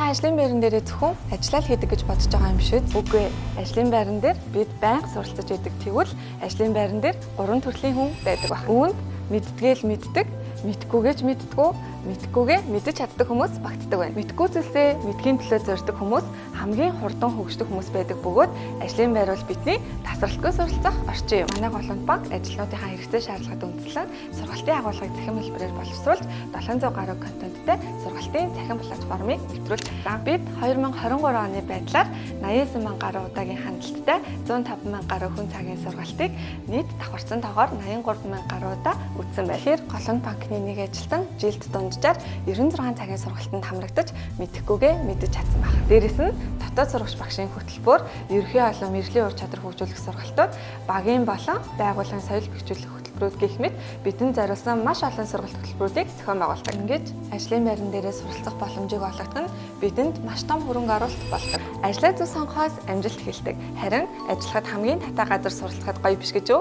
Та ажлын байран дээрээ зөвхөн ажиллаа л хийдэг гэж бодож байгаа юм шүү. Үгүй ээ. Ажлын байран дээр бид байнга суралцаж идэг. Тэгвэл ажлын байран дээр 3 төрлийн хүн байдаг байна. Үүнд мэддгээл мэддэг, мэдгүйгээж мэддэггүй, мэдгүйгээ мэдэж чаддаг хүмүүс багтдаг байна. Мэдгүй зүйлсээ мэдхийн төлөө зорьдог хүмүүс хамгийн хурдан хөгждөг хүмүүс байдаг бөгөөд ажлын байр бол бидний тасралтгүй суралцах орчин юм. Манай голланд банк ажилтнуудынхаа хэрэгцээ шаардлагад үндэслэн сургалтын агуулгыг цахим хэлбэрээр боловсруулж 700 гаруй контенттэй сургалтын цахим платформыг нэвтрүүлж байна. Бид 2023 оны байдлаар 89 мянган гаруй удаагийн хандлттай 105 мянган гаруй хүн цагийн сургалтыг нийт давхарсан тоогоор 83 мянган гаруй удаа үзсэн байна. Тэгэхээр голланд банкны нэг ажилтан жилд дунджаар 96 цагийн сургалтанд хамрагдаж мэдэхгүйгээ мэдэж чадсан байна. Дээрээс нь дотоод сурагч багшийн хөтөлбөр, ерөнхий олон мэргэжлийн ур чадвар хөгжүүлэх сургалтууд, багийн болон байгууллагын соёл бэхжүүлэх хөтөлбөрүүд гэх мэт бидэнд зориулсан маш олон сургалт хөтөлбөрүүдийг зохион байгуулдаг. Ингэж ажлын байран дээрээ суралцах боломжийг олгох нь бидэнд маш том хөрөнгө оруулалт болдог. Ажлаа зөв сонгохоос амжилт хэлдэг. Харин ажиллахад хамгийн татаа газар суралцахад гоё биш гэж үү?